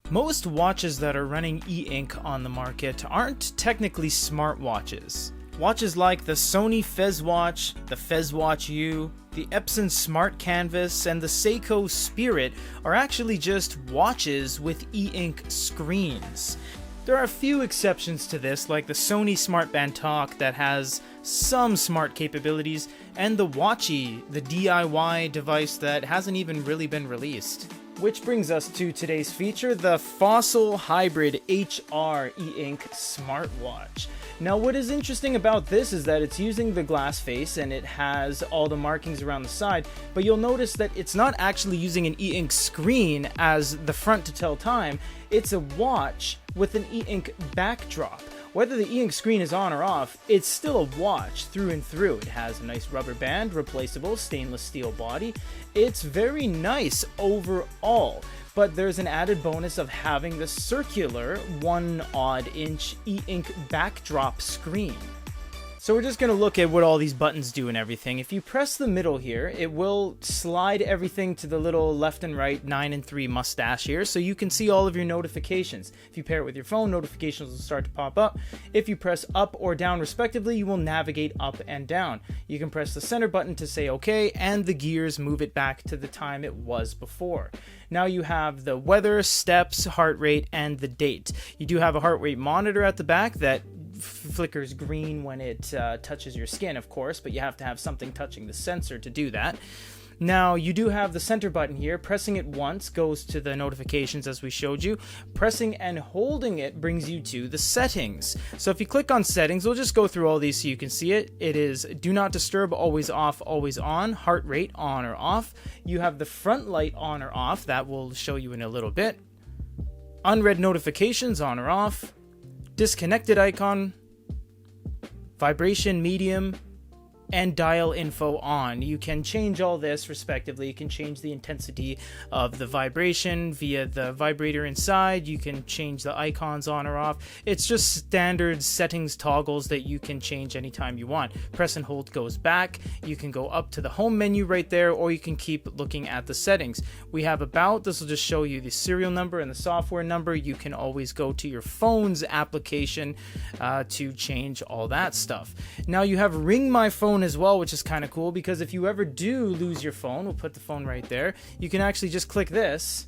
Most watches that are running eInk on the market aren't technically smartwatches. Watches like the Sony FezWatch, the FezWatch U, the Epson Smart Canvas, and the Seiko Spirit are actually just watches with eInk screens. There are a few exceptions to this, like the Sony Smartband Talk that has some smart capabilities, and the Watchy, the DIY device that hasn't even really been released. Which brings us to today's feature, the Fossil Hybrid HR eInk Smartwatch. Now what is interesting about this is that it's using the glass face and it has all the markings around the side, but you'll notice that it's not actually using an eInk screen as the front to tell time. It's a watch with an eInk backdrop. Whether the eInk screen is on or off, it's still a watch through and through. It has a nice rubber band, replaceable stainless steel body. It's very nice overall, but there's an added bonus of having the circular 1-odd-inch eInk backdrop screen. So we're just going to look at what all these buttons do and everything. If you press the middle here, it will slide everything to the little left and right 9 and 3 mustache here, so you can see all of your notifications. If you pair it with your phone, notifications will start to pop up. If you press up or down respectively, you will navigate up and down. You can press the center button to say OK, and the gears move it back to the time it was before. Now you have the weather, steps, heart rate, and the date. You do have a heart rate monitor at the back that flickers green when it touches your skin, of course, but you have to have something touching the sensor to do that. Now you do have the center button here. Pressing it once goes to the notifications as we showed you. Pressing and holding it brings you to the settings. So if you click on settings, we'll just go through all these so you can see it. It is do not disturb, always off, always on, heart rate on or off. You have the front light on or off, that will show you in a little bit. Unread notifications on or off. Disconnected icon, vibration medium, and dial info on. You can change all this respectively. You can change the intensity of the vibration via the vibrator inside. You can change the icons on or off. It's just standard settings toggles that you can change anytime you want. Press and hold goes back. You can go up to the home menu right there, or you can keep looking at the settings. We have about, this will just show you the serial number and the software number. You can always go to your phone's application to change all that stuff. Now you have Ring My Phone as well, which is kind of cool, because if you ever do lose your phone, we'll put the phone right there, you can actually just click this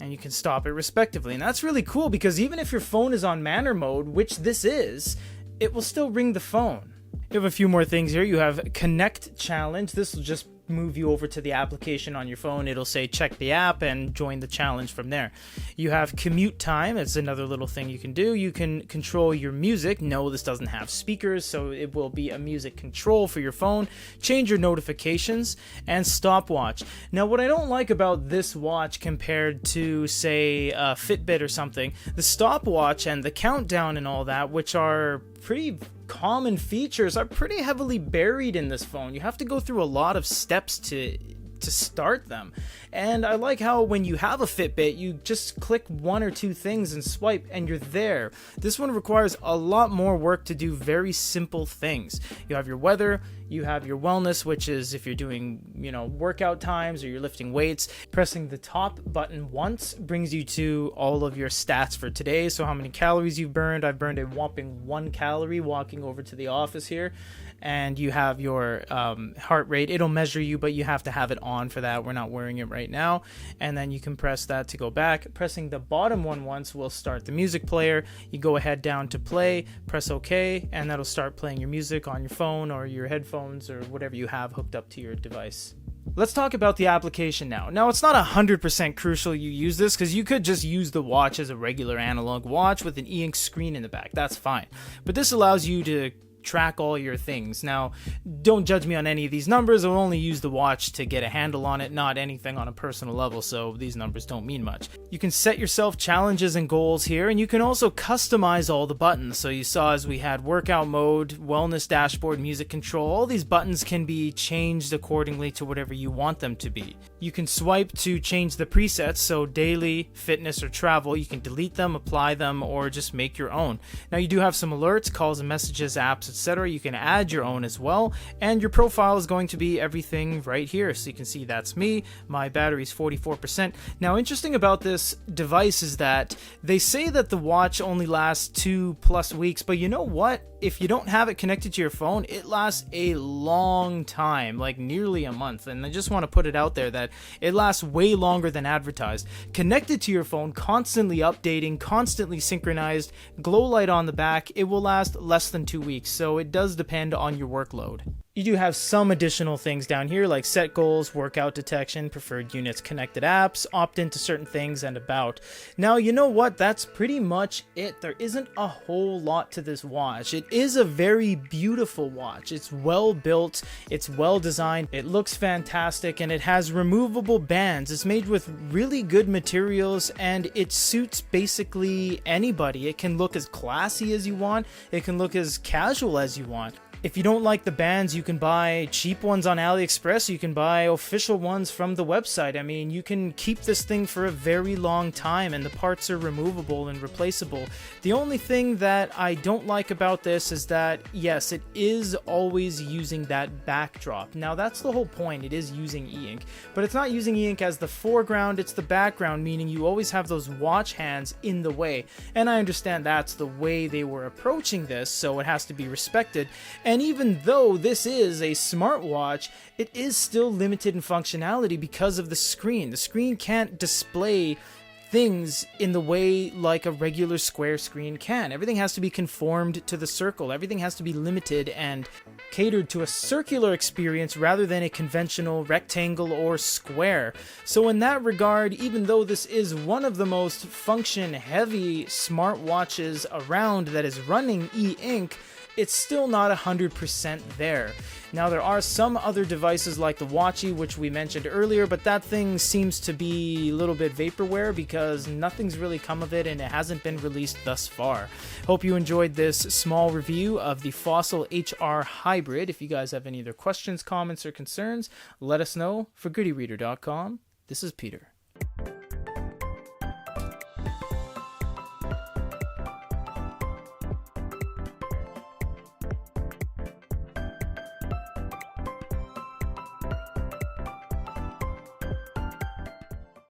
and you can stop it respectively. And that's really cool, because even if your phone is on manner mode, which this is, it will still ring the phone. You have a few more things here. You have Connect Challenge. This will just move you over to the application on your phone. It'll say check the app and join the challenge from there. You have Commute Time. It's another little thing you can do. You can control your music. No, this doesn't have speakers, so it will be a music control for your phone. Change your notifications, and Stopwatch. Now what I don't like about this watch compared to, say, a Fitbit or something, the stopwatch and the countdown and all that, which are pretty common features, are pretty heavily buried in this phone. You have to go through a lot of steps to start them. And I like how when you have a Fitbit, you just click one or two things and swipe and you're there. This one requires a lot more work to do very simple things. You have your weather, you have your wellness, which is if you're doing, workout times or you're lifting weights. Pressing the top button once brings you to all of your stats for today. So how many calories you've burned. I've burned a whopping 1 calorie walking over to the office here. And you have your heart rate. It'll measure you, but you have to have it on for that. We're not wearing it right now. And then you can press that to go back. Pressing the bottom one once will start the music player. You go ahead down to play, press OK, and that'll start playing your music on your phone or your headphones or whatever you have hooked up to your device. Let's talk about the application now. Now, it's not 100% crucial you use this, because you could just use the watch as a regular analog watch with an eInk screen in the back. That's fine. But this allows you to track all your things. Now, don't judge me on any of these numbers. I'll only use the watch to get a handle on it, not anything on a personal level, so these numbers don't mean much. You can set yourself challenges and goals here, and you can also customize all the buttons. So you saw as we had workout mode, wellness dashboard, music control, all these buttons can be changed accordingly to whatever you want them to be. You can swipe to change the presets, so daily, fitness, or travel. You can delete them, apply them, or just make your own. Now you do have some alerts, calls and messages, apps, etc. You can add your own as well, and your profile is going to be everything right here. So you can see that's me, my battery's 44%. Now interesting about this device is that they say that the watch only lasts 2+ weeks, but you know what? If you don't have it connected to your phone, it lasts a long time, like nearly a month. And I just want to put it out there that it lasts way longer than advertised. Connected to your phone, constantly updating, constantly synchronized, glow light on the back, it will last less than 2 weeks. So it does depend on your workload. You do have some additional things down here like set goals, workout detection, preferred units, connected apps, opt into certain things, and about. Now, you know what? That's pretty much it. There isn't a whole lot to this watch. It is a very beautiful watch. It's well built, it's well designed, it looks fantastic, and it has removable bands. It's made with really good materials, and it suits basically anybody. It can look as classy as you want, it can look as casual as you want. If you don't like the bands, you can buy cheap ones on AliExpress. You can buy official ones from the website. I mean, you can keep this thing for a very long time, and the parts are removable and replaceable. The only thing that I don't like about this is that, yes, it is always using that backdrop. Now, that's the whole point. It is using eInk, but it's not using eInk as the foreground. It's the background, meaning you always have those watch hands in the way. And I understand that's the way they were approaching this, so it has to be respected. And even though this is a smartwatch, it is still limited in functionality because of the screen. The screen can't display things in the way like a regular square screen can. Everything has to be conformed to the circle. Everything has to be limited and catered to a circular experience rather than a conventional rectangle or square. So in that regard, even though this is one of the most function-heavy smartwatches around that is running eInk, it's still not 100% there. Now, there are some other devices like the Watchy, which we mentioned earlier, but that thing seems to be a little bit vaporware because nothing's really come of it and it hasn't been released thus far. Hope you enjoyed this small review of the Fossil HR Hybrid. If you guys have any other questions, comments, or concerns, let us know. For GoodyReader.com, this is Peter.